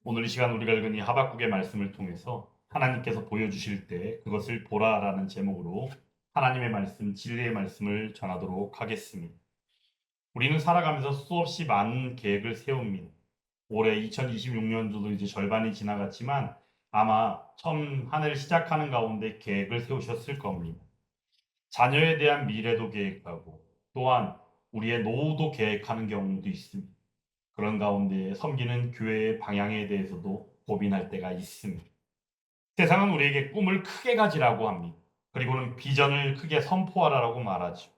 오늘 이 시간 우리가 읽은 이 하박국의 말씀을 통해서 하나님께서 보여주실 때 그것을 보라라는 제목으로 하나님의 말씀, 진리의 말씀을 전하도록 하겠습니다. 우리는 살아가면서 수없이 많은 계획을 세웁니다. 올해 2026년도도 이제 절반이 지나갔지만 아마 처음 한 해를 시작하는 가운데 계획을 세우셨을 겁니다. 자녀에 대한 미래도 계획하고 또한 우리의 노후도 계획하는 경우도 있습니다. 그런 가운데 섬기는 교회의 방향에 대해서도 고민할 때가 있습니다. 세상은 우리에게 꿈을 크게 가지라고 합니다. 그리고는 비전을 크게 선포하라고 말하죠.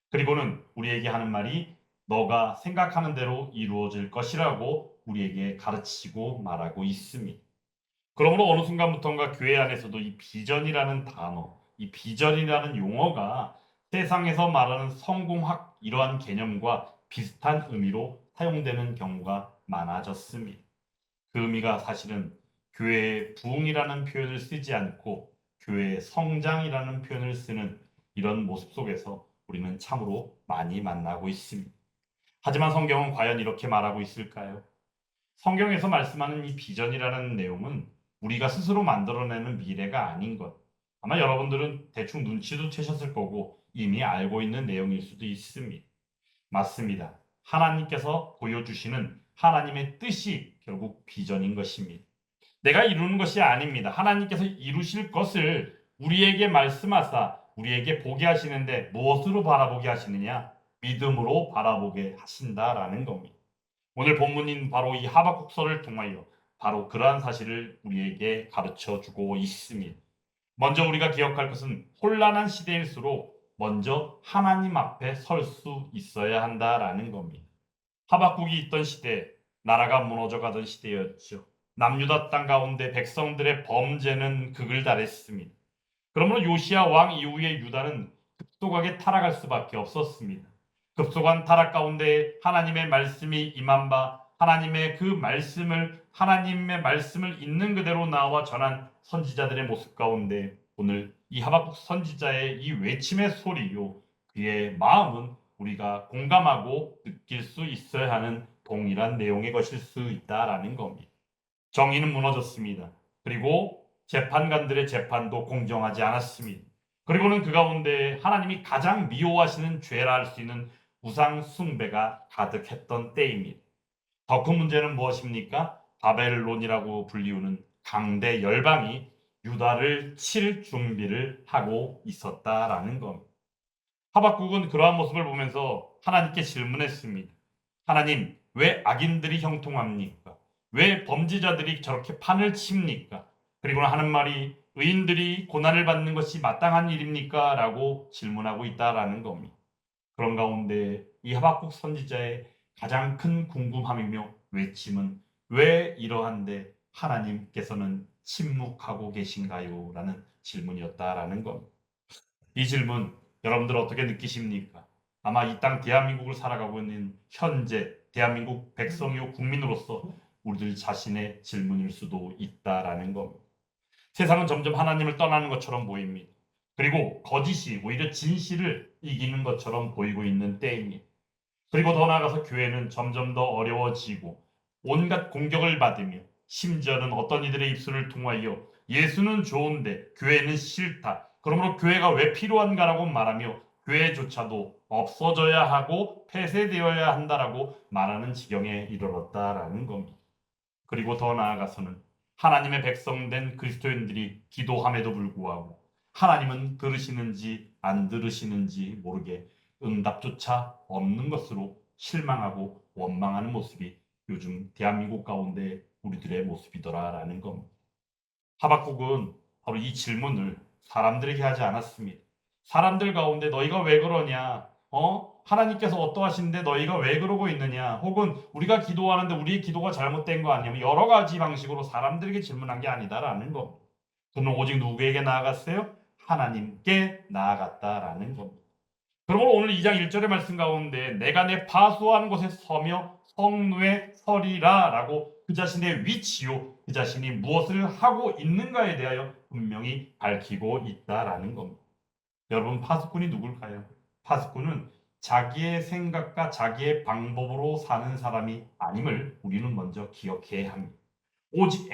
그리고는 우리에게 하는 말이 너가 생각하는 대로 이루어질 것이라고 우리에게 가르치고 말하고 있습니다. 그러므로 어느 순간부터인가 교회 안에서도 이 비전이라는 단어, 이 비전이라는 용어가 세상에서 말하는 성공학 이러한 개념과 비슷한 의미로 사용되는 경우가 많아졌습니다. 그 의미가 사실은 교회의 부흥이라는 표현을 쓰지 않고 교회의 성장이라는 표현을 쓰는 이런 모습 속에서 우리는 참으로 많이 만나고 있습니다. 하지만 성경은 과연 이렇게 말하고 있을까요? 성경에서 말씀하는 이 비전이라는 내용은 우리가 스스로 만들어내는 미래가 아닌 것. 아마 여러분들은 대충 눈치도 채셨을 거고 이미 알고 있는 내용일 수도 있습니다. 맞습니다. 하나님께서 보여주시는 하나님의 뜻이 결국 비전인 것입니다. 내가 이루는 것이 아닙니다. 하나님께서 이루실 것을 우리에게 말씀하사 우리에게 보게 하시는데 무엇으로 바라보게 하시느냐? 믿음으로 바라보게 하신다라는 겁니다. 오늘 본문인 바로 이 하박국서를 통하여 바로 그러한 사실을 우리에게 가르쳐 주고 있습니다. 먼저 우리가 기억할 것은 혼란한 시대일수록 먼저 하나님 앞에 설 수 있어야 한다라는 겁니다. 하박국이 있던 시대, 나라가 무너져 가던 시대였죠. 남유다 땅 가운데 백성들의 범죄는 극을 달했습니다. 그러므로 요시야 왕 이후에 유다는 급속하게 타락할 수밖에 없었습니다. 급속한 타락 가운데 하나님의 말씀이 임한 바 하나님의 말씀을 있는 그대로 나와 전한 선지자들의 모습 가운데 오늘 이 하박국 선지자의 이 외침의 소리요 그의 마음은 우리가 공감하고 느낄 수 있어야 하는 동일한 내용의 것일 수 있다라는 겁니다. 정의는 무너졌습니다. 그리고 재판관들의 재판도 공정하지 않았습니다. 그리고는 그 가운데 하나님이 가장 미워하시는 죄라 할 수 있는 우상 숭배가 가득했던 때입니다. 더 큰 문제는 무엇입니까? 바벨론이라고 불리우는 강대 열방이 유다를 칠 준비를 하고 있었다라는 겁니다. 하박국은 그러한 모습을 보면서 하나님께 질문했습니다. 하나님, 왜 악인들이 형통합니까? 왜 범죄자들이 저렇게 판을 칩니까? 그리고 하는 말이 의인들이 고난을 받는 것이 마땅한 일입니까? 라고 질문하고 있다라는 겁니다. 그런 가운데 이 하박국 선지자의 가장 큰 궁금함이며 외침은 왜 이러한데 하나님께서는 침묵하고 계신가요? 라는 질문이었다라는 겁니다. 이 질문 여러분들 어떻게 느끼십니까? 아마 이 땅 대한민국을 살아가고 있는 현재 대한민국 백성이요 국민으로서 우리들 자신의 질문일 수도 있다라는 겁니다. 세상은 점점 하나님을 떠나는 것처럼 보입니다. 그리고 거짓이 오히려 진실을 이기는 것처럼 보이고 있는 때입니다. 그리고 더 나아가서 교회는 점점 더 어려워지고 온갖 공격을 받으며 심지어는 어떤 이들의 입술을 통하여 예수는 좋은데 교회는 싫다. 그러므로 교회가 왜 필요한가라고 말하며 교회조차도 없어져야 하고 폐쇄되어야 한다라고 말하는 지경에 이르렀다라는 겁니다. 그리고 더 나아가서는 하나님의 백성된 그리스도인들이 기도함에도 불구하고 하나님은 들으시는지 안 들으시는지 모르게 응답조차 없는 것으로 실망하고 원망하는 모습이 요즘 대한민국 가운데 우리들의 모습이더라라는 겁니다. 하박국은 바로 이 질문을 사람들에게 하지 않았습니다. 사람들 가운데 너희가 왜 그러냐? 하나님께서 어떠하신데 너희가 왜 그러고 있느냐? 혹은 우리가 기도하는데 우리의 기도가 잘못된 거 아니냐면 여러 가지 방식으로 사람들에게 질문한 게 아니다라는 겁니다. 그는 오직 누구에게 나아갔어요? 하나님께 나아갔다라는 겁니다. 그러므로 오늘 2장 1절의 말씀 가운데 내가 내 파수한 곳에 서며 성루에 서리라 라고 그 자신의 위치요 그 자신이 무엇을 하고 있는가에 대하여 분명히 밝히고 있다라는 겁니다. 여러분 파수꾼이 누굴까요? 파수꾼은 자기의 생각과 자기의 방법으로 사는 사람이 아님을 우리는 먼저 기억해야 합니다. 오직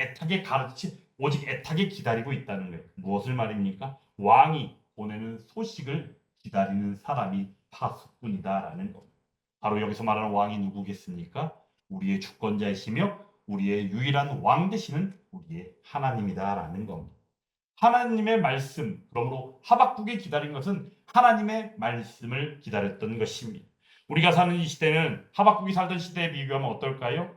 오직 애타게 기다리고 있다는 거예요. 무엇을 말입니까? 왕이 보내는 소식을 기다리는 사람이 파수꾼이다라는 겁니다. 바로 여기서 말하는 왕이 누구겠습니까? 우리의 주권자이시며 우리의 유일한 왕 되시는 우리의 하나님이다라는 겁니다. 하나님의 말씀, 그러므로 하박국이 기다린 것은 하나님의 말씀을 기다렸던 것입니다. 우리가 사는 이 시대는 하박국이 살던 시대에 비교하면 어떨까요?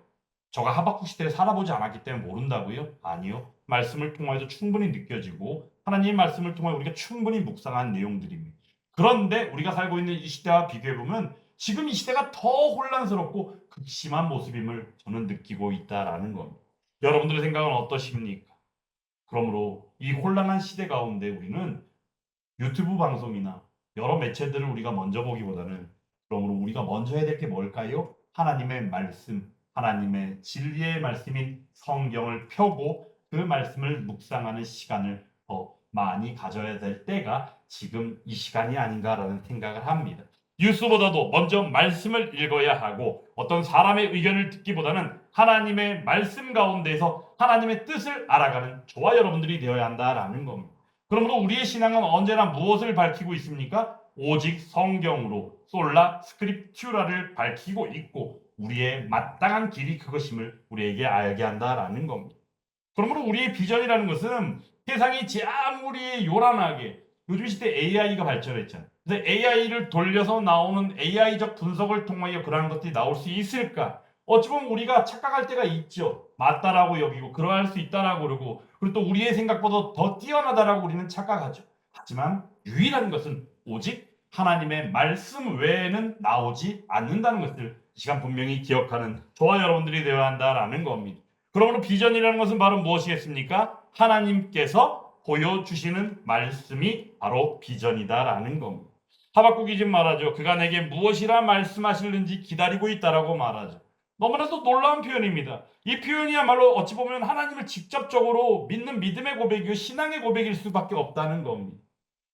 저가 하박국 시대에 살아보지 않았기 때문에 모른다고요? 아니요. 말씀을 통하여서 충분히 느껴지고 하나님의 말씀을 통해 우리가 충분히 묵상한 내용들입니다. 그런데 우리가 살고 있는 이 시대와 비교해보면 지금 이 시대가 더 혼란스럽고 극심한 모습임을 저는 느끼고 있다라는 겁니다. 여러분들의 생각은 어떠십니까? 그러므로 이 혼란한 시대 가운데 우리는 유튜브 방송이나 여러 매체들을 우리가 먼저 보기보다는 그러므로 우리가 먼저 해야 될 게 뭘까요? 하나님의 말씀, 하나님의 진리의 말씀인 성경을 펴고 그 말씀을 묵상하는 시간을 더 많이 가져야 될 때가 지금 이 시간이 아닌가라는 생각을 합니다. 뉴스보다도 먼저 말씀을 읽어야 하고 어떤 사람의 의견을 듣기보다는 하나님의 말씀 가운데서 하나님의 뜻을 알아가는 저와 여러분들이 되어야 한다라는 겁니다. 그러므로 우리의 신앙은 언제나 무엇을 밝히고 있습니까? 오직 성경으로 솔라 스크립튜라를 밝히고 있고 우리의 마땅한 길이 그것임을 우리에게 알게 한다라는 겁니다. 그러므로 우리의 비전이라는 것은 세상이 아무리 요란하게 요즘 시대 AI가 발전했잖아요. 그래서 AI를 돌려서 나오는 AI적 분석을 통하여 그러한 것들이 나올 수 있을까? 어찌 보면 우리가 착각할 때가 있죠. 맞다라고 여기고 그러할 수 있다라고 그러고 그리고 또 우리의 생각보다 더 뛰어나다라고 우리는 착각하죠. 하지만 유일한 것은 오직 하나님의 말씀 외에는 나오지 않는다는 것을 이 시간 분명히 기억하는 저와 여러분들이 되어야 한다라는 겁니다. 그러므로 비전이라는 것은 바로 무엇이겠습니까? 하나님께서 보여주시는 말씀이 바로 비전이다라는 겁니다. 하박국이 지금 말하죠. 그가 내게 무엇이라 말씀하실는지 기다리고 있다라고 말하죠. 너무나도 놀라운 표현입니다. 이 표현이야말로 어찌 보면 하나님을 직접적으로 믿는 믿음의 고백이고 신앙의 고백일 수밖에 없다는 겁니다.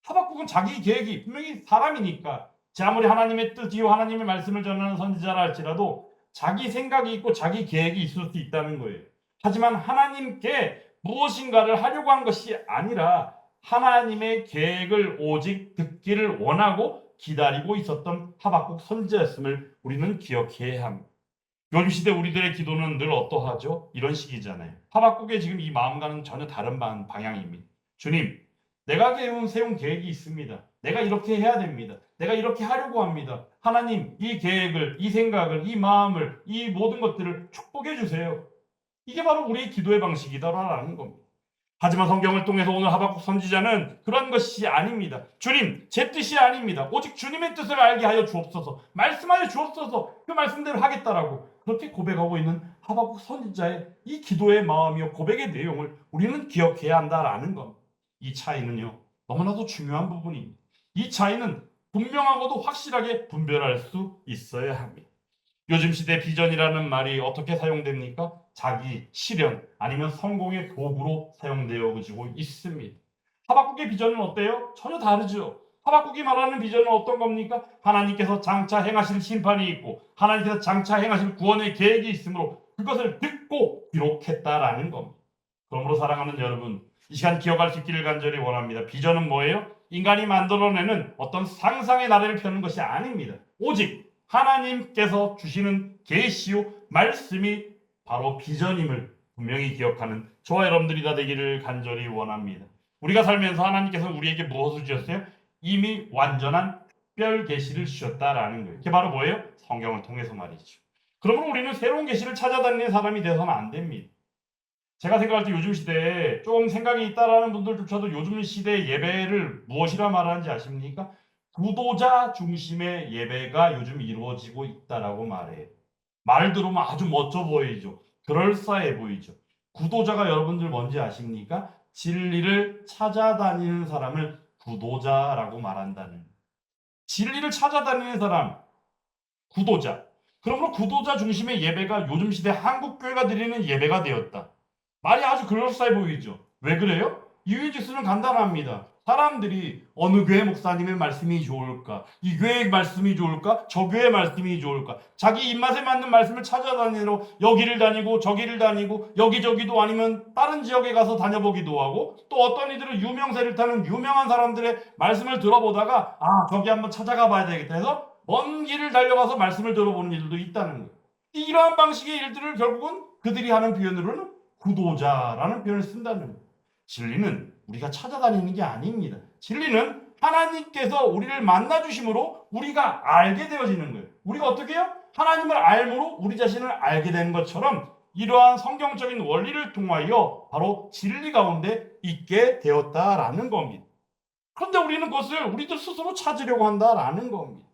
하박국은 자기 계획이 분명히 사람이니까 아무리 하나님의 뜻이요 하나님의 말씀을 전하는 선지자라 할지라도 자기 생각이 있고 자기 계획이 있을 수 있다는 거예요. 하지만 하나님께 무엇인가를 하려고 한 것이 아니라 하나님의 계획을 오직 듣기를 원하고 기다리고 있었던 하박국 선지자였음을 우리는 기억해야 합니다. 요즘 시대 우리들의 기도는 늘 어떠하죠? 이런 식이잖아요. 하박국의 지금 이 마음과는 전혀 다른 방향입니다. 주님, 내가 세운 계획이 있습니다. 내가 이렇게 해야 됩니다. 내가 이렇게 하려고 합니다. 하나님, 이 계획을, 이 생각을, 이 마음을, 이 모든 것들을 축복해 주세요. 이게 바로 우리의 기도의 방식이다라는 겁니다. 하지만 성경을 통해서 오늘 하박국 선지자는 그런 것이 아닙니다. 주님, 제 뜻이 아닙니다. 오직 주님의 뜻을 알게 하여 주옵소서. 말씀하여 주옵소서. 그 말씀대로 하겠다라고 그렇게 고백하고 있는 하박국 선지자의 이 기도의 마음이요 고백의 내용을 우리는 기억해야 한다라는 겁니다. 이 차이는요 너무나도 중요한 부분입니다. 이 차이는 분명하고도 확실하게 분별할 수 있어야 합니다. 요즘 시대 비전이라는 말이 어떻게 사용됩니까? 자기 실현 아니면 성공의 도구로 사용되어지고 있습니다. 하박국의 비전은 어때요? 전혀 다르죠. 하박국이 말하는 비전은 어떤 겁니까? 하나님께서 장차 행하실 심판이 있고 하나님께서 장차 행하실 구원의 계획이 있으므로 그것을 듣고 기록했다라는 겁니다. 그러므로 사랑하는 여러분, 이 시간 기억할 수 있기를 간절히 원합니다. 비전은 뭐예요? 인간이 만들어내는 어떤 상상의 나래를 펴는 것이 아닙니다. 오직 하나님께서 주시는 계시요 말씀이 바로 비전임을 분명히 기억하는 저와 여러분들이 다 되기를 간절히 원합니다. 우리가 살면서 하나님께서 우리에게 무엇을 주셨어요? 이미 완전한 특별 계시를 주셨다라는 거예요. 그게 바로 뭐예요? 성경을 통해서 말이죠. 그러므로 우리는 새로운 계시를 찾아다니는 사람이 되서는 안 됩니다. 제가 생각할 때 요즘 시대에 좀 생각이 있다라는 분들조차도 요즘 시대의 예배를 무엇이라 말하는지 아십니까? 구도자 중심의 예배가 요즘 이루어지고 있다라고 말해요. 말을 들으면 아주 멋져 보이죠. 그럴싸해 보이죠. 구도자가 여러분들 뭔지 아십니까? 진리를 찾아다니는 사람을 구도자라고 말한다는. 진리를 찾아다니는 사람, 구도자. 그러므로 구도자 중심의 예배가 요즘 시대 한국교회가 드리는 예배가 되었다. 말이 아주 그럴싸해 보이죠. 왜 그래요? 이유의 즉수는 간단합니다. 사람들이 어느 교회 목사님의 말씀이 좋을까? 이 교회의 말씀이 좋을까? 저 교회의 말씀이 좋을까? 자기 입맛에 맞는 말씀을 찾아다니러 여기를 다니고 저기를 다니고 여기저기도 아니면 다른 지역에 가서 다녀보기도 하고, 또 어떤 이들은 유명세를 타는 유명한 사람들의 말씀을 들어보다가 저기 한번 찾아가 봐야 되겠다 해서 먼 길을 달려가서 말씀을 들어보는 일도 있다는 거예요. 이러한 방식의 일들을 결국은 그들이 하는 표현으로는 구도자라는 표현을 쓴다는 거예요. 진리는 우리가 찾아다니는 게 아닙니다. 진리는 하나님께서 우리를 만나주심으로 우리가 알게 되어지는 거예요. 우리가 어떻게 해요? 하나님을 알므로 우리 자신을 알게 되는 것처럼 이러한 성경적인 원리를 통하여 바로 진리 가운데 있게 되었다라는 겁니다. 그런데 우리는 그것을 우리들 스스로 찾으려고 한다라는 겁니다.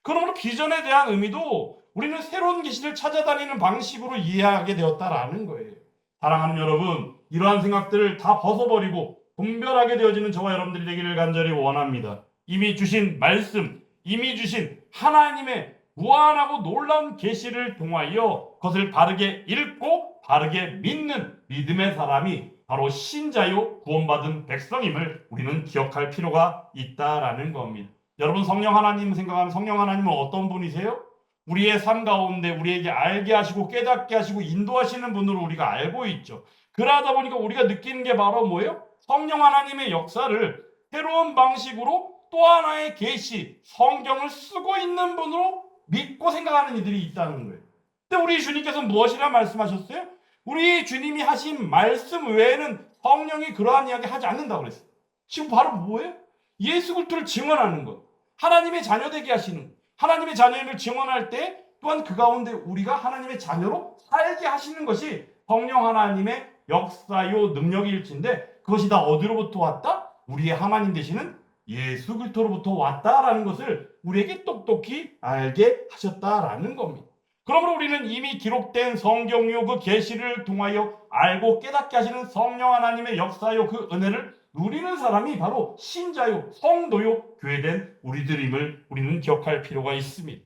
그러므로 비전에 대한 의미도 우리는 새로운 계시를 찾아다니는 방식으로 이해하게 되었다라는 거예요. 사랑하는 여러분, 이러한 생각들을 다 벗어버리고 분별하게 되어지는 저와 여러분들이 되기를 간절히 원합니다. 이미 주신 말씀, 이미 주신 하나님의 무한하고 놀라운 계시를 통하여 그것을 바르게 읽고 바르게 믿는 믿음의 사람이 바로 신자요 구원받은 백성임을 우리는 기억할 필요가 있다라는 겁니다. 여러분, 성령 하나님 생각하면 성령 하나님은 어떤 분이세요? 우리의 삶 가운데 우리에게 알게 하시고 깨닫게 하시고 인도하시는 분으로 우리가 알고 있죠. 그러다 보니까 우리가 느끼는 게 바로 뭐예요? 성령 하나님의 역사를 새로운 방식으로 또 하나의 계시, 성경을 쓰고 있는 분으로 믿고 생각하는 이들이 있다는 거예요. 근데 우리 주님께서 무엇이라 말씀하셨어요? 우리 주님이 하신 말씀 외에는 성령이 그러한 이야기 하지 않는다고 그랬어요. 지금 바로 뭐예요? 예수 그리스도를 증언하는 것, 하나님의 자녀 되게 하시는 것. 하나님의 자녀임을 증언할 때 또한 그 가운데 우리가 하나님의 자녀로 살게 하시는 것이 성령 하나님의 역사요 능력일진데, 그것이 다 어디로부터 왔다? 우리의 하나님 되시는 예수 그리스도로부터 왔다라는 것을 우리에게 똑똑히 알게 하셨다라는 겁니다. 그러므로 우리는 이미 기록된 성경요 그 계시를 통하여 알고 깨닫게 하시는 성령 하나님의 역사요 그 은혜를 누리는 사람이 바로 신자요, 성도요, 교회된 우리들임을 우리는 기억할 필요가 있습니다.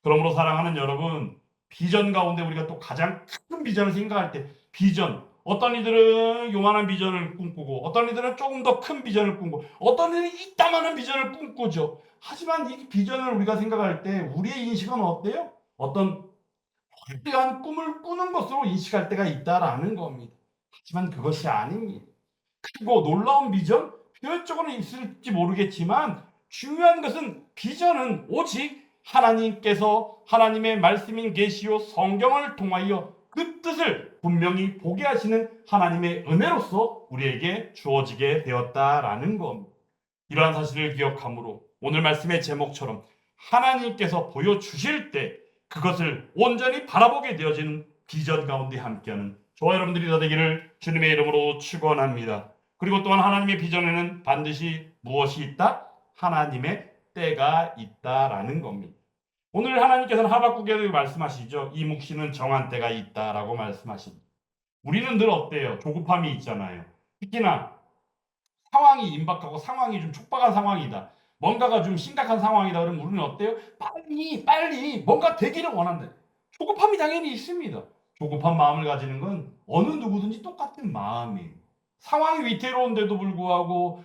그러므로 사랑하는 여러분, 비전 가운데 우리가 또 가장 큰 비전을 생각할 때, 비전, 어떤 이들은 요만한 비전을 꿈꾸고 어떤 이들은 조금 더 큰 비전을 꿈꾸고 어떤 이들은 이따만한 비전을 꿈꾸죠. 하지만 이 비전을 우리가 생각할 때 우리의 인식은 어때요? 어떤 거대한 꿈을 꾸는 것으로 인식할 때가 있다라는 겁니다. 하지만 그것이 아닙니다. 크고 놀라운 비전? 표현적으로는 있을지 모르겠지만 중요한 것은 비전은 오직 하나님께서 하나님의 말씀인 계시요 성경을 통하여 그 뜻을 분명히 보게 하시는 하나님의 은혜로서 우리에게 주어지게 되었다라는 겁니다. 이러한 사실을 기억함으로 오늘 말씀의 제목처럼 하나님께서 보여주실 때 그것을 온전히 바라보게 되어지는 비전 가운데 함께하는 저와 여러분들이 다 되기를 주님의 이름으로 축원합니다. 그리고 또한 하나님의 비전에는 반드시 무엇이 있다? 하나님의 때가 있다라는 겁니다. 오늘 하나님께서는 하박국에 말씀하시죠. 이 묵시는 정한 때가 있다라고 말씀하십니다. 우리는 늘 어때요? 조급함이 있잖아요. 특히나 상황이 임박하고 상황이 좀 촉박한 상황이다. 뭔가가 좀 심각한 상황이다. 그러면 우리는 어때요? 빨리 뭔가 되기를 원한다. 조급함이 당연히 있습니다. 조급한 마음을 가지는 건 어느 누구든지 똑같은 마음이에요. 상황이 위태로운데도 불구하고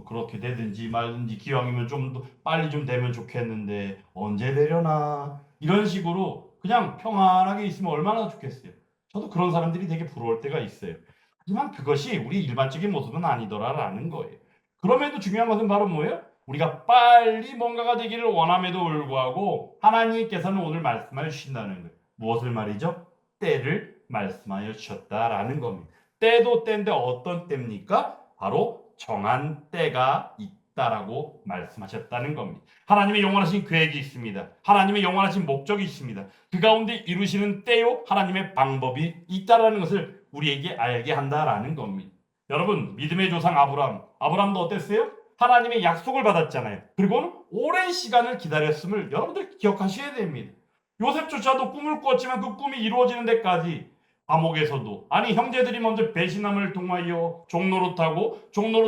그렇게 되든지 말든지 기왕이면 좀 더 빨리 좀 되면 좋겠는데 언제 되려나 이런 식으로 그냥 평안하게 있으면 얼마나 좋겠어요. 저도 그런 사람들이 되게 부러울 때가 있어요. 하지만 그것이 우리 일반적인 모습은 아니더라라는 거예요. 그럼에도 중요한 것은 바로 뭐예요? 우리가 빨리 뭔가가 되기를 원함에도 불구하고 하나님께서는 오늘 말씀해 주신다는 거예요. 무엇을 말이죠? 때를 말씀하여 주셨다라는 겁니다. 때도 때인데 어떤 때입니까? 바로 정한 때가 있다라고 말씀하셨다는 겁니다. 하나님의 영원하신 계획이 있습니다. 하나님의 영원하신 목적이 있습니다. 그 가운데 이루시는 때요 하나님의 방법이 있다라는 것을 우리에게 알게 한다라는 겁니다. 여러분, 믿음의 조상 아브라함도 어땠어요? 하나님의 약속을 받았잖아요. 그리고는 오랜 시간을 기다렸음을 여러분들 기억하셔야 됩니다. 요셉조차도 꿈을 꾸었지만 그 꿈이 이루어지는 데까지 감옥에서도 형제들이 먼저 배신함을 통하여 종로로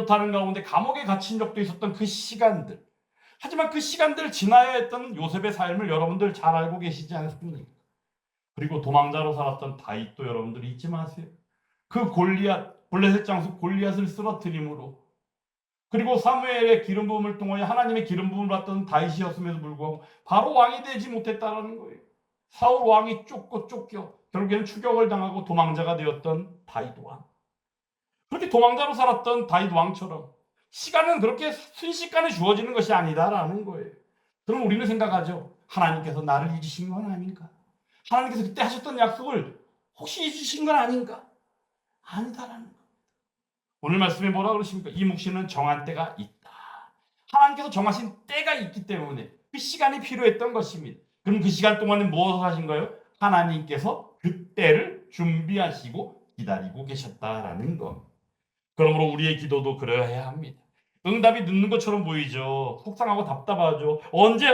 타는 가운데 감옥에 갇힌 적도 있었던 그 시간들. 하지만 그 시간들을 지나야 했던 요셉의 삶을 여러분들 잘 알고 계시지 않습니까? 그리고 도망자로 살았던 다윗도 여러분들이 잊지 마세요. 그 블레셋 장수 골리앗을 쓰러뜨림으로 그리고 사무엘의 기름 부음을 통하여 하나님의 기름 부음을 받던 다윗이었음에도 불구하고 바로 왕이 되지 못했다라는 거예요. 사울 왕이 쫓겨 결국에는 추격을 당하고 도망자가 되었던 다윗 왕. 그렇게 도망자로 살았던 다윗 왕처럼 시간은 그렇게 순식간에 주어지는 것이 아니다라는 거예요. 그럼 우리는 생각하죠. 하나님께서 나를 잊으신 건 아닌가? 하나님께서 그때 하셨던 약속을 혹시 잊으신 건 아닌가? 아니다라는 거. 오늘 말씀에 뭐라 그러십니까? 이 묵시는 정한 때가 있다. 하나님께서 정하신 때가 있기 때문에 그 시간이 필요했던 것입니다. 그럼 그 시간 동안에 무엇을 하신가요? 하나님께서 그 때를 준비하시고 기다리고 계셨다라는 것. 그러므로 우리의 기도도 그러해야 합니다. 응답이 늦는 것처럼 보이죠. 속상하고 답답하죠. 언제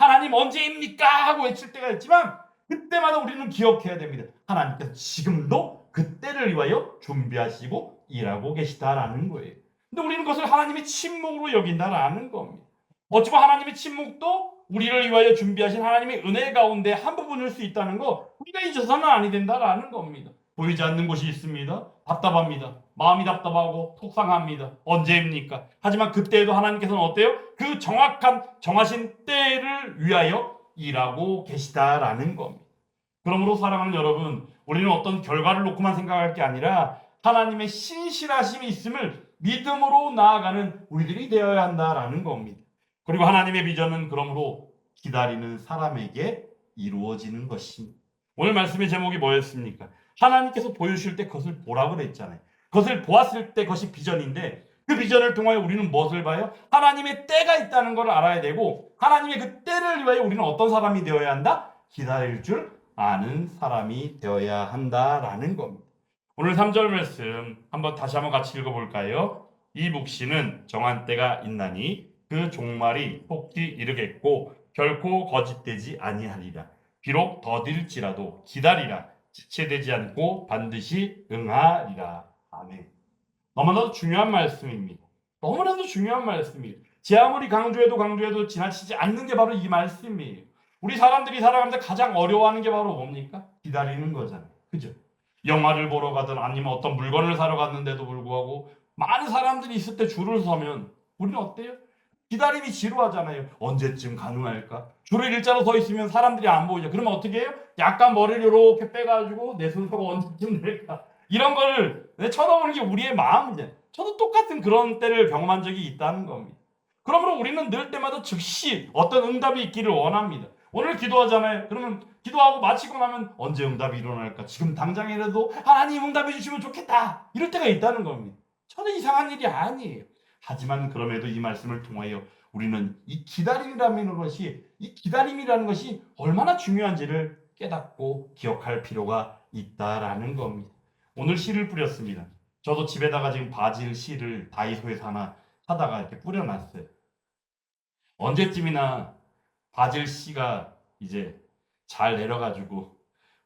하나님 언제입니까? 하고 외칠 때가 있지만 그때마다 우리는 기억해야 됩니다. 하나님께서 지금도 그때를 위하여 준비하시고 일하고 계시다라는 거예요. 근데 우리는 그것을 하나님의 침묵으로 여긴다라는 겁니다. 어찌고 하나님의 침묵도 우리를 위하여 준비하신 하나님의 은혜 가운데 한 부분일 수 있다는 거 우리가 잊어서는 아니 된다라는 겁니다. 보이지 않는 곳이 있습니다. 답답합니다. 마음이 답답하고 속상합니다. 언제입니까? 하지만 그때에도 하나님께서는 어때요? 그 정하신 때를 위하여 일하고 계시다라는 겁니다. 그러므로 사랑하는 여러분, 우리는 어떤 결과를 놓고만 생각할 게 아니라 하나님의 신실하심이 있음을 믿음으로 나아가는 우리들이 되어야 한다라는 겁니다. 그리고 하나님의 비전은 그러므로 기다리는 사람에게 이루어지는 것입니다. 오늘 말씀의 제목이 뭐였습니까? 하나님께서 보여주실 때 그것을 보라고 그랬잖아요. 그것을 보았을 때 그것이 비전인데 그 비전을 통하여 우리는 무엇을 봐요? 하나님의 때가 있다는 것을 알아야 되고 하나님의 그 때를 위하여 우리는 어떤 사람이 되어야 한다? 기다릴 줄 아는 사람이 되어야 한다라는 겁니다. 오늘 3절 말씀 다시 한번 같이 읽어볼까요? 이 묵시는 정한 때가 있나니 그 종말이 속히 이르겠고 결코 거짓되지 아니하리라. 비록 더딜지라도 기다리라. 지체되지 않고 반드시 응하리라. 아멘. 너무나도 중요한 말씀입니다. 너무나도 중요한 말씀이에요. 제 아무리 강조해도 지나치지 않는 게 바로 이 말씀이에요. 우리 사람들이 살아가면서 가장 어려워하는 게 바로 뭡니까? 기다리는 거잖아요. 그죠? 영화를 보러 가든 아니면 어떤 물건을 사러 갔는데도 불구하고 많은 사람들이 있을 때 줄을 서면 우리는 어때요? 기다림이 지루하잖아요. 언제쯤 가능할까? 줄을 일자로 서 있으면 사람들이 안 보이죠. 그러면 어떻게 해요? 약간 머리를 이렇게 빼가지고 내 순서가 언제쯤 될까? 이런 거를 쳐다보는 게 우리의 마음이잖아요. 저도 똑같은 그런 때를 경험한 적이 있다는 겁니다. 그러므로 우리는 늘 때마다 즉시 어떤 응답이 있기를 원합니다. 오늘 기도하잖아요. 그러면 기도하고 마치고 나면 언제 응답이 일어날까? 지금 당장이라도 하나님 응답해 주시면 좋겠다. 이럴 때가 있다는 겁니다. 저는 이상한 일이 아니에요. 하지만 그럼에도 이 말씀을 통하여 우리는 이 기다림이라는 것이 얼마나 중요한지를 깨닫고 기억할 필요가 있다라는 겁니다. 오늘 씨를 뿌렸습니다. 저도 집에다가 지금 바질 씨를 다이소에서 하나 사다가 이렇게 뿌려놨어요. 언제쯤이나 바질 씨가 이제 잘 내려가지고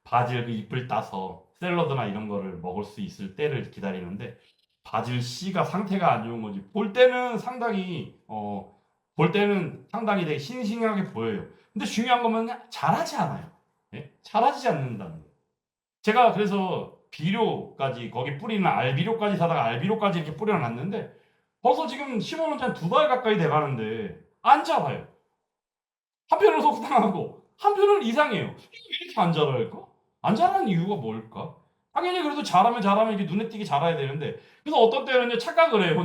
바질 그 잎을 따서 샐러드나 이런 거를 먹을 수 있을 때를 기다리는데 바질 씨가 상태가 안 좋은 거지. 볼 때는 상당히 되게 싱싱하게 보여요. 근데 중요한 거는 자라지 않아요. 예? 자라지 않는다는 거예요. 제가 그래서 비료까지 거기 뿌리는 알비료까지 사다가 알비료까지 이렇게 뿌려놨는데 벌써 지금 심어놓은 지 한 2달 가까이 돼가는데 안 자라요. 한편으로 속상하고 한편으로는 이상해요. 이게 왜 이렇게 안 자랄까? 안 자라는 이유가 뭘까? 당연히 그래도 자라면 이게 눈에 띄게 자라야 되는데 그래서 어떤 때는 착각을 해요.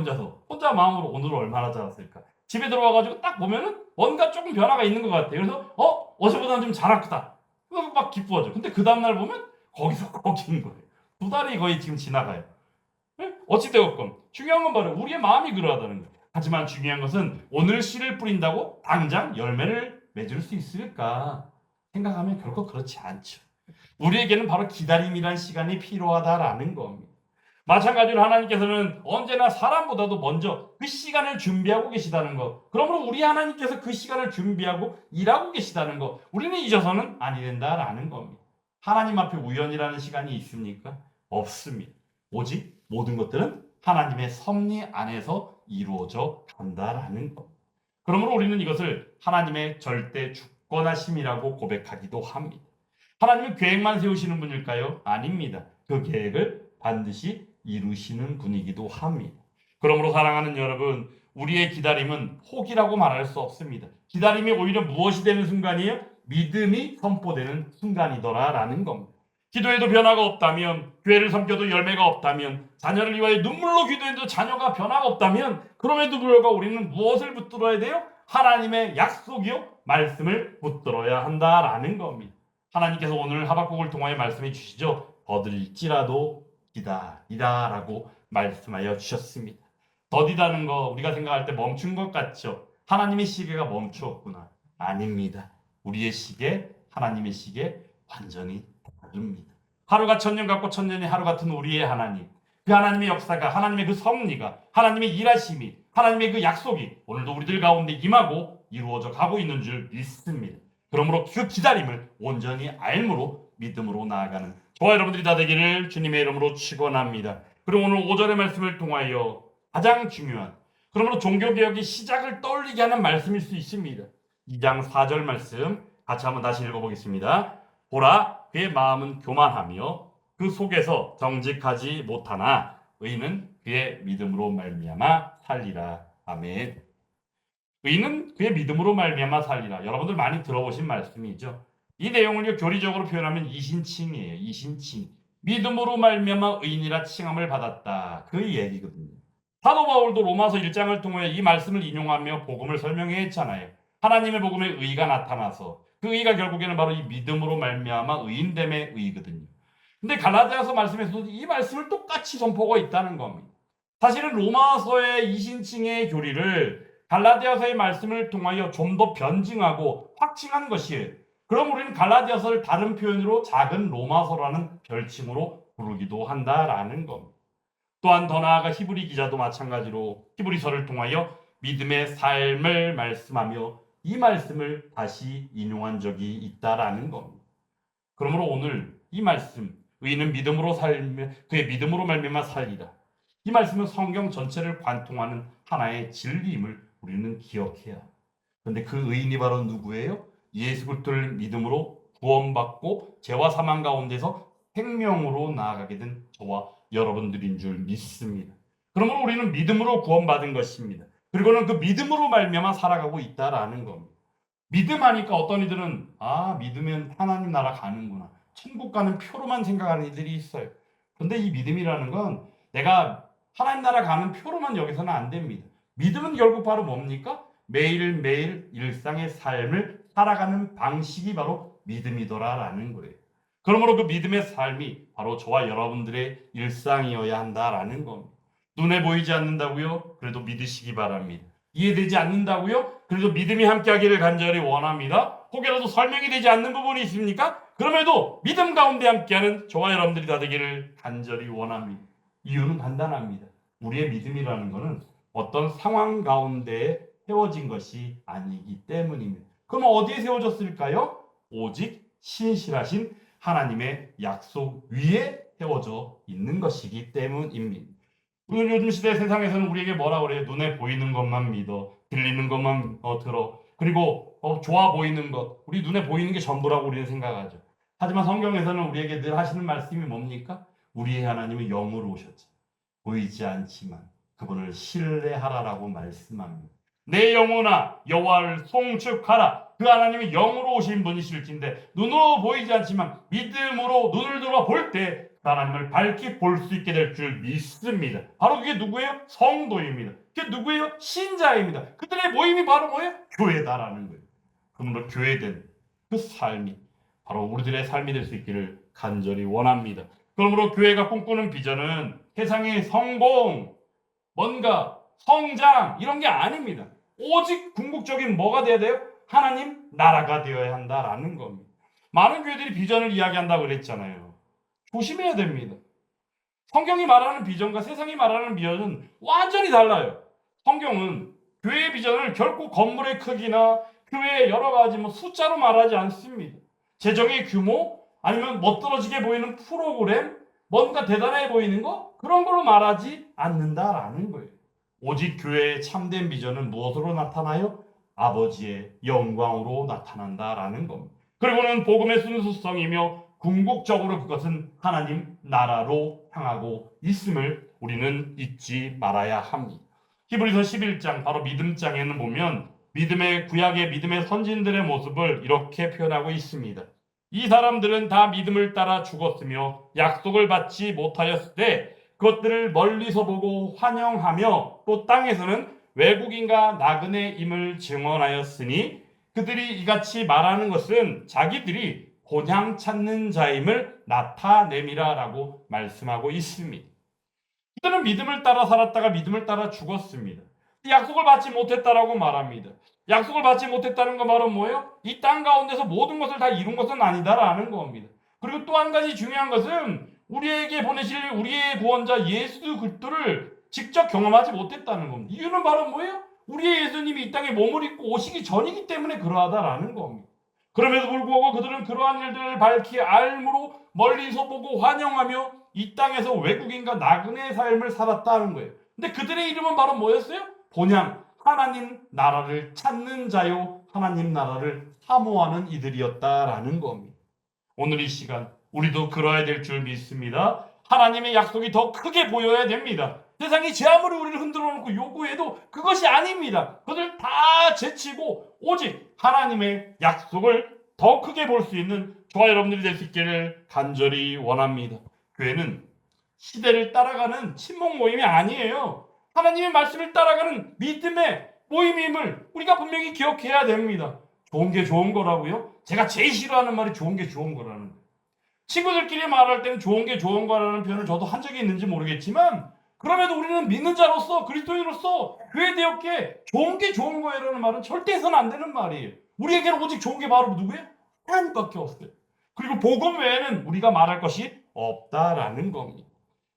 혼자 마음으로 오늘 얼마나 자랐을까? 집에 들어와가지고 딱 보면은 뭔가 조금 변화가 있는 것 같아요. 그래서 어제보다는 좀 자랐다. 그래서 막 기뻐하죠. 근데 그 다음날 보면 거기서 거기인 거예요. 2달이 거의 지금 지나가요. 네? 어찌되었건 중요한 건 바로 우리의 마음이 그러하다는 거예요. 하지만 중요한 것은 오늘 씨를 뿌린다고 당장 열매를 맺을 수 있을까 생각하면 결코 그렇지 않죠. 우리에게는 바로 기다림이란 시간이 필요하다라는 겁니다. 마찬가지로 하나님께서는 언제나 사람보다도 먼저 그 시간을 준비하고 계시다는 것. 그러므로 우리 하나님께서 그 시간을 준비하고 일하고 계시다는 것. 우리는 잊어서는 아니 된다라는 겁니다. 하나님 앞에 우연이라는 시간이 있습니까? 없습니다. 오직 모든 것들은 하나님의 섭리 안에서 이루어져 간다라는 것. 그러므로 우리는 이것을 하나님의 절대 주권하심이라고 고백하기도 합니다. 하나님은 계획만 세우시는 분일까요? 아닙니다. 그 계획을 반드시 이루시는 분이기도 합니다. 그러므로 사랑하는 여러분, 우리의 기다림은 포기라고 말할 수 없습니다. 기다림이 오히려 무엇이 되는 순간이에요? 믿음이 선포되는 순간이더라라는 겁니다. 기도해도 변화가 없다면, 교회를 섬겨도 열매가 없다면, 자녀를 위하여 눈물로 기도해도 자녀가 변화가 없다면, 그럼에도 불구하고 우리는 무엇을 붙들어야 돼요? 하나님의 약속이요, 말씀을 붙들어야 한다라는 겁니다. 하나님께서 오늘 하박국을 통하여 말씀해 주시죠. 더딜지라도 기다리라라고 말씀하여 주셨습니다. 더디다는 거 우리가 생각할 때 멈춘 것 같죠? 하나님의 시계가 멈추었구나. 아닙니다. 우리의 시계, 하나님의 시계 완전히 다릅니다. 하루가 천년 같고 천년이 하루 같은 우리의 하나님, 그 하나님의 역사가, 하나님의 그 섭리가, 하나님의 일하심이, 하나님의 그 약속이 오늘도 우리들 가운데 임하고 이루어져 가고 있는 줄 믿습니다. 그러므로 그 기다림을 온전히 알므로 믿음으로 나아가는 저와 여러분들이 다 되기를 주님의 이름으로 축원합니다. 그리고 오늘 5절의 말씀을 통하여 가장 중요한, 그러므로 종교개혁의 시작을 떠올리게 하는 말씀일 수 있습니다. 2장 4절 말씀 같이 한번 다시 읽어보겠습니다. 보라, 그의 마음은 교만하며 그 속에서 정직하지 못하나 의인은 그의 믿음으로 말미암아 살리라. 아멘. 의인은 그의 믿음으로 말미암아 살리라. 여러분들 많이 들어보신 말씀이죠. 이 내용을 교리적으로 표현하면 이신칭이에요. 이신칭. 믿음으로 말미암아 의인이라 칭함을 받았다. 그 얘기거든요. 사도 바울도 로마서 1장을 통해 이 말씀을 인용하며 복음을 설명해 했잖아요. 하나님의 복음에 의가 나타나서 그 의가 결국에는 바로 이 믿음으로 말미암아 의인됨의 의거든요. 근데 갈라디아서 말씀에서도 이 말씀을 똑같이 선포가 있다는 겁니다. 사실은 로마서의 이신칭의 교리를 갈라디아서의 말씀을 통하여 좀 더 변증하고 확증한 것이에요. 그럼 우리는 갈라디아서를 다른 표현으로 작은 로마서라는 별칭으로 부르기도 한다라는 겁니다. 또한 더 나아가 히브리 기자도 마찬가지로 히브리서를 통하여 믿음의 삶을 말씀하며 이 말씀을 다시 인용한 적이 있다라는 겁니다. 그러므로 오늘 이 말씀, 의인은 믿음으로 살며 그의 믿음으로 말미암아 살리라. 이 말씀은 성경 전체를 관통하는 하나의 진리임을 우리는 기억해야 합니다. 그런데 그 의인이 바로 누구예요? 예수 그리스도를 믿음으로 구원받고 죄와 사망 가운데서 생명으로 나아가게 된 저와 여러분들인 줄 믿습니다. 그러므로 우리는 믿음으로 구원받은 것입니다. 그리고는 그 믿음으로 말미암아 살아가고 있다라는 겁니다. 믿음하니까 어떤 이들은 믿으면 하나님 나라 가는구나, 천국 가는 표로만 생각하는 이들이 있어요. 그런데 이 믿음이라는 건 내가 하나님 나라 가는 표로만 여기서는 안 됩니다. 믿음은 결국 바로 뭡니까? 매일매일 일상의 삶을 살아가는 방식이 바로 믿음이더라라는 거예요. 그러므로 그 믿음의 삶이 바로 저와 여러분들의 일상이어야 한다라는 겁니다. 눈에 보이지 않는다고요? 그래도 믿으시기 바랍니다. 이해되지 않는다고요? 그래도 믿음이 함께하기를 간절히 원합니다. 혹여라도 설명이 되지 않는 부분이 있습니까? 그럼에도 믿음 가운데 함께하는 저와 여러분들이 다 되기를 간절히 원합니다. 이유는 간단합니다. 우리의 믿음이라는 것은 어떤 상황 가운데 세워진 것이 아니기 때문입니다. 그럼 어디에 세워졌을까요? 오직 신실하신 하나님의 약속 위에 세워져 있는 것이기 때문입니다. 오늘 요즘 시대 세상에서는 우리에게 뭐라 그래요? 눈에 보이는 것만 믿어, 들리는 것만 들어, 그리고 좋아 보이는 것, 우리 눈에 보이는 게 전부라고 우리는 생각하죠. 하지만 성경에서는 우리에게 늘 하시는 말씀이 뭡니까? 우리의 하나님은 영으로 오셨지. 보이지 않지만 그분을 신뢰하라라고 말씀합니다. 내 영혼아 여호와를 송축하라. 그 하나님이 영으로 오신 분이실진데 눈으로 보이지 않지만 믿음으로 눈을 들어 볼 때 하나님을 밝히 볼 수 있게 될 줄 믿습니다. 바로 그게 누구예요? 성도입니다. 그게 누구예요? 신자입니다. 그들의 모임이 바로 뭐예요? 교회다라는 거예요. 그러므로 교회된 그 삶이 바로 우리들의 삶이 될 수 있기를 간절히 원합니다. 그러므로 교회가 꿈꾸는 비전은 세상의 성공, 뭔가 성장 이런 게 아닙니다. 오직 궁극적인 뭐가 돼야 돼요? 하나님 나라가 되어야 한다라는 겁니다. 많은 교회들이 비전을 이야기한다고 그랬잖아요. 조심해야 됩니다. 성경이 말하는 비전과 세상이 말하는 비전은 완전히 달라요. 성경은 교회의 비전을 결코 건물의 크기나 교회의 여러 가지 숫자로 말하지 않습니다. 재정의 규모 아니면 멋들어지게 보이는 프로그램, 뭔가 대단해 보이는 거 그런 걸로 말하지 않는다라는 거예요. 오직 교회의 참된 비전은 무엇으로 나타나요? 아버지의 영광으로 나타난다라는 겁니다. 그리고는 복음의 순수성이며 궁극적으로 그것은 하나님 나라로 향하고 있음을 우리는 잊지 말아야 합니다. 히브리서 11장 바로 믿음장에는 보면 믿음의 구약의 믿음의 선진들의 모습을 이렇게 표현하고 있습니다. 이 사람들은 다 믿음을 따라 죽었으며 약속을 받지 못하였을 때 그것들을 멀리서 보고 환영하며 또 땅에서는 외국인과 나그네임을 증언하였으니 그들이 이같이 말하는 것은 자기들이 본향 찾는 자임을 나타냄이라라고 말씀하고 있습니다. 그들은 믿음을 따라 살았다가 믿음을 따라 죽었습니다. 약속을 받지 못했다라고 말합니다. 약속을 받지 못했다는 거 말은 뭐예요? 이 땅 가운데서 모든 것을 다 이룬 것은 아니다라는 겁니다. 그리고 또 한 가지 중요한 것은 우리에게 보내실 우리의 구원자 예수 그리스도를 직접 경험하지 못했다는 겁니다. 이유는 바로 뭐예요? 우리의 예수님이 이 땅에 몸을 입고 오시기 전이기 때문에 그러하다라는 겁니다. 그럼에도 불구하고 그들은 그러한 일들을 밝히 알므로 멀리서 보고 환영하며 이 땅에서 외국인과 나그네의 삶을 살았다는 거예요. 근데 그들의 이름은 바로 뭐였어요? 본향 하나님 나라를 찾는 자요, 하나님 나라를 사모하는 이들이었다라는 겁니다. 오늘 이 시간 우리도 그러해야 될 줄 믿습니다. 하나님의 약속이 더 크게 보여야 됩니다. 세상이 제 아무리 우리를 흔들어 놓고 요구해도 그것이 아닙니다. 그들 다 제치고 오직 하나님의 약속을 더 크게 볼 수 있는 저와 여러분들이 될 수 있기를 간절히 원합니다. 교회는 시대를 따라가는 친목 모임이 아니에요. 하나님의 말씀을 따라가는 믿음의 모임임을 우리가 분명히 기억해야 됩니다. 좋은 게 좋은 거라고요? 제가 제일 싫어하는 말이 좋은 게 좋은 거라는 거예요. 친구들끼리 말할 때는 좋은 게 좋은 거라는 표현을 저도 한 적이 있는지 모르겠지만 그럼에도 우리는 믿는 자로서 그리스도인으로서 교회 대역에 좋은 게 좋은 거예요라는 말은 절대 해서는 안 되는 말이에요. 우리에게는 오직 좋은 게 바로 누구예요? 하나님밖에 없어요. 그리고 복음 외에는 우리가 말할 것이 없다라는 겁니다.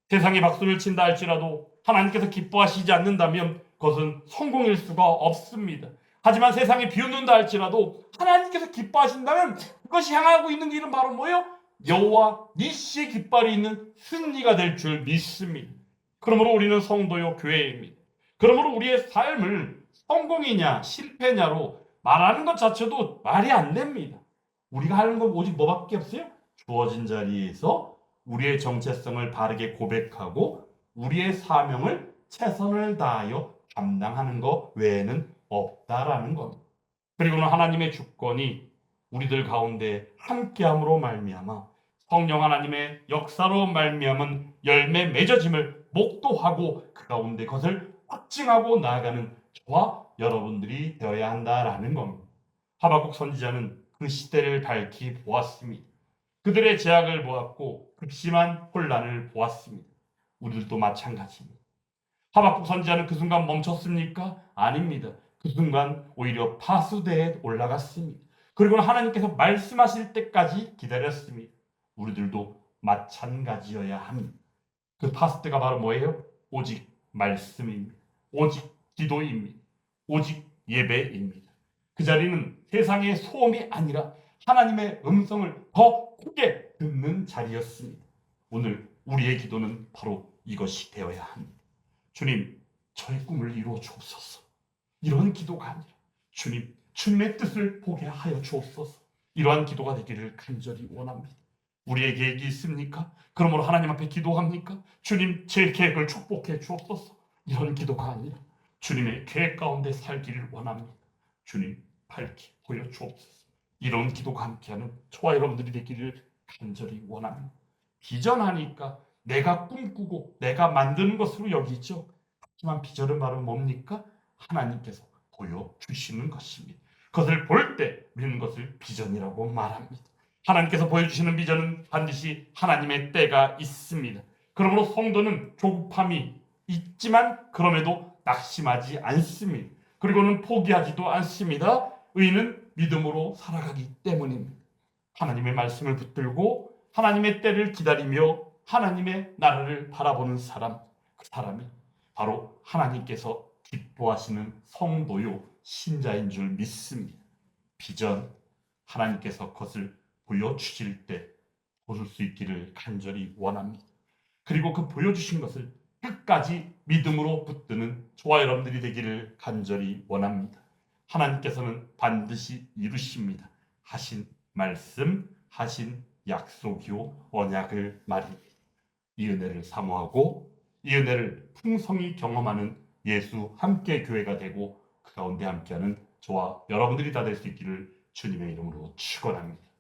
세상이 박수를 친다 할지라도 하나님께서 기뻐하시지 않는다면 그것은 성공일 수가 없습니다. 하지만 세상이 비웃는다 할지라도 하나님께서 기뻐하신다면 그것이 향하고 있는 길은 바로 뭐예요? 여호와 니시의 깃발이 있는 승리가 될 줄 믿습니다. 그러므로 우리는 성도요 교회입니다. 그러므로 우리의 삶을 성공이냐 실패냐로 말하는 것 자체도 말이 안 됩니다. 우리가 하는 건 오직 뭐밖에 없어요? 주어진 자리에서 우리의 정체성을 바르게 고백하고 우리의 사명을 최선을 다하여 감당하는 것 외에는 없다라는 겁니다. 그리고는 하나님의 주권이 우리들 가운데 함께함으로 말미암아 성령 하나님의 역사로 말미암은 열매 맺어짐을 목도하고 그 가운데 그것을 확증하고 나아가는 저와 여러분들이 되어야 한다라는 겁니다. 하박국 선지자는 그 시대를 밝히 보았습니다. 그들의 제약을 보았고 극심한 혼란을 보았습니다. 우리들도 마찬가지입니다. 하박국 선지자는 그 순간 멈췄습니까? 아닙니다. 그 순간 오히려 파수대에 올라갔습니다. 그리고 하나님께서 말씀하실 때까지 기다렸습니다. 우리들도 마찬가지여야 합니다. 그 파수대가 바로 뭐예요? 오직 말씀입니다. 오직 기도입니다. 오직 예배입니다. 그 자리는 세상의 소음이 아니라 하나님의 음성을 더 크게 듣는 자리였습니다. 오늘 우리의 기도는 바로 이것이 되어야 합니다. 주님, 저의 꿈을 이루어 주옵소서. 이런 기도가 아니라 주님, 주님의 뜻을 보게 하여 주옵소서. 이러한 기도가 되기를 간절히 원합니다. 우리의 계획이 있습니까? 그러므로 하나님 앞에 기도합니까? 주님, 제 계획을 축복해 주옵소서. 이런 기도가 아니라 주님의 계획 가운데 살기를 원합니다. 주님, 밝히 보여 주옵소서. 이런 기도가 함께하는 저와 여러분들이 되기를 간절히 원합니다. 비전하니까 내가 꿈꾸고 내가 만드는 것으로 여기죠. 하지만 비전은 바로 뭡니까? 하나님께서 보여주시는 것입니다. 그것을 볼 때 믿는 것을 비전이라고 말합니다. 하나님께서 보여주시는 비전은 반드시 하나님의 때가 있습니다. 그러므로 성도는 조급함이 있지만 그럼에도 낙심하지 않습니다. 그리고는 포기하지도 않습니다. 의인은 믿음으로 살아가기 때문입니다. 하나님의 말씀을 붙들고 하나님의 때를 기다리며 하나님의 나라를 바라보는 사람, 그 사람이 바로 하나님께서 기뻐하시는 성도요 신자인 줄 믿습니다. 비전, 하나님께서 그것을 보여주실 때 보실 수 있기를 간절히 원합니다. 그리고 그 보여주신 것을 끝까지 믿음으로 붙드는 저와 여러분들이 되기를 간절히 원합니다. 하나님께서는 반드시 이루십니다. 하신 말씀, 하신 약속이요 언약을 말입니다. 이 은혜를 사모하고 이 은혜를 풍성히 경험하는 예수 함께 교회가 되고 그 가운데 함께하는 저와 여러분들이 다 될 수 있기를 주님의 이름으로 축원합니다.